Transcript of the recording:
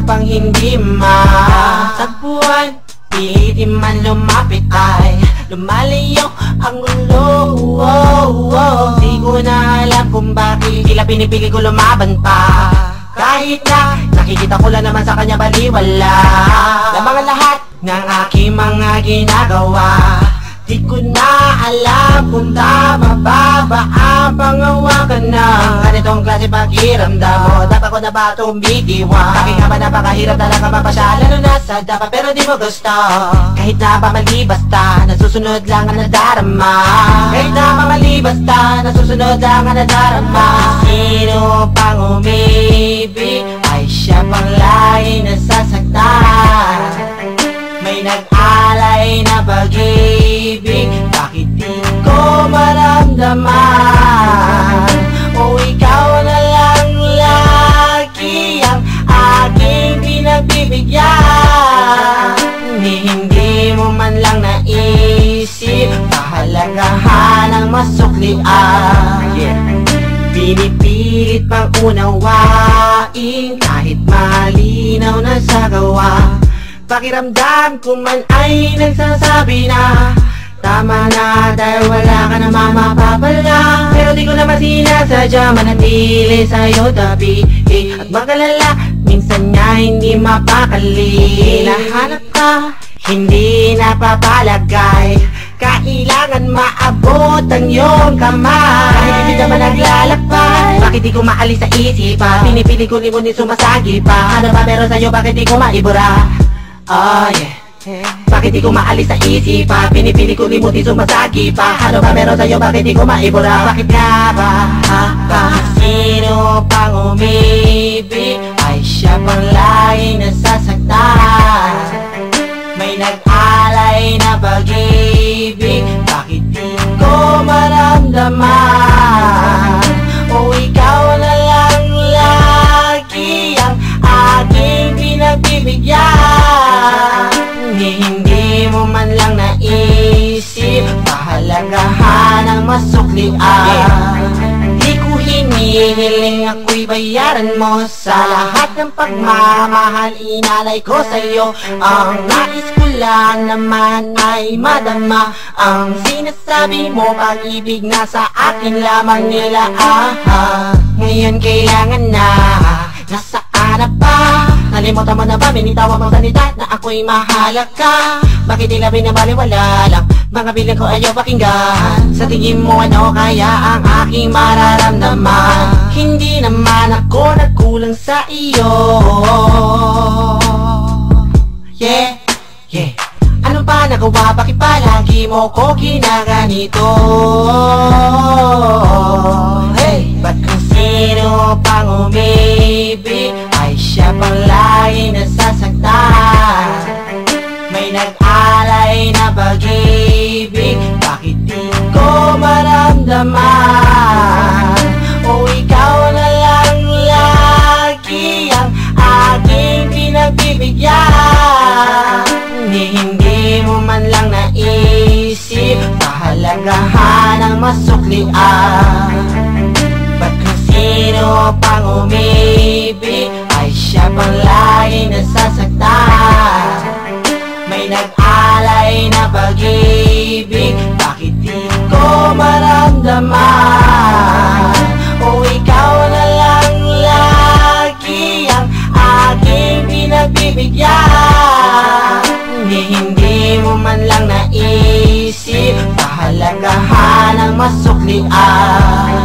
pang hindi matagpuan. Pilitin man lumapit ay lumalayo ang ulo. Di ko na alam kung bakit tila pinipili ko lumaban pa. Kahit na nakikita ko lang naman sa kanya baliwala lamang ang lahat ng aking mga ginagawa. Di ko na alam kung tama ba ang pangawakan ng ganitong klase pakiramdam mo. Dapat ko na ba tumitiwa? Bakit nga ba napakahirap talaga mapasya? Lalo na sa dapat pero di mo gusto. Kahit na pa mali basta nasusunod lang ang nadarama. Kahit na pa mali basta nasusunod lang ang nadarama. Sino pang umibig ay siya pang lagi nasasaktan. May nag-alay na pag-ibig, bakit di ko maramdaman? O ikaw na lang lagi ang aking pinagbibigyan. Hindi mo man lang naisip pahalagahan ang masuklian. Pinipilit pang unawain kahit malinaw na sa gawa. Pakiramdam ko man ay nagsasabi na tama na dahil wala ka na mapapala. Pero di ko naman sinasadya manatili sa'yo tabi at magalala, minsan nga hindi mapakali. Hinahanap ka, hindi napapalagay. Kailangan maabot ang iyong kamay. Kahit hindi naman naglalakbay, bakit di ko maalis sa isipan? Pinipili ko limunin sumasagi pa. Ano ba meron sa'yo, bakit di ko maibura? Oh yeah, bakit di ko maalis sa isipan? Pinipili ko limutin sumasagi pa. Ano ba meron sa'yo, bakit di ko maibura? Bakit nga ba? Sino pang umibig ay siya pang lagi nasasaktan. May nag-alay na pag-ibig, bakit di ko maramdaman? O ikaw na lang lagi ang aking pinagbibigyan. Hindi mo man lang naisip pahalagahan ang masuklian. Di ko hinihiling ako'y bayaran mo sa lahat ng pagmamahal inalay ko sa'yo. Ang nais ko lang naman ay madama ang sinasabi mo, pag-ibig na sa akin lamang nila. Ngayon kailangan na, nasaan na ba? Nalimutan mo na ba, binitawa mong salita na ako'y mahalaga? Bakit tila binabaliwala lang mga bilang ko ayaw pakinggan? Sa tingin mo ano kaya ang aking mararamdaman? Hindi naman ako nagkulang sa iyo. Yeah, yeah. Ano ba nagawa? Bakit palagi mo ko ginaganito? Hey, ba't kung sino pang umibig ay siya pang lagi nasasaktan? May nag-alay na pag-ibig, bakit di ko maramdaman? O ikaw na lang lagi ang aking pinagbibigyan. Hindi mo man lang naisip pahalagahan ang masuklian. Ba't kung sino pang umibig ay siya pang lagi nasasaktan? May nag-alay na pag-ibig, bakit di ko maramdaman? O ikaw na lang lagi ang aking pinagbibigyan. Hindi mo man lang naisip pahalagahan ang masuklian.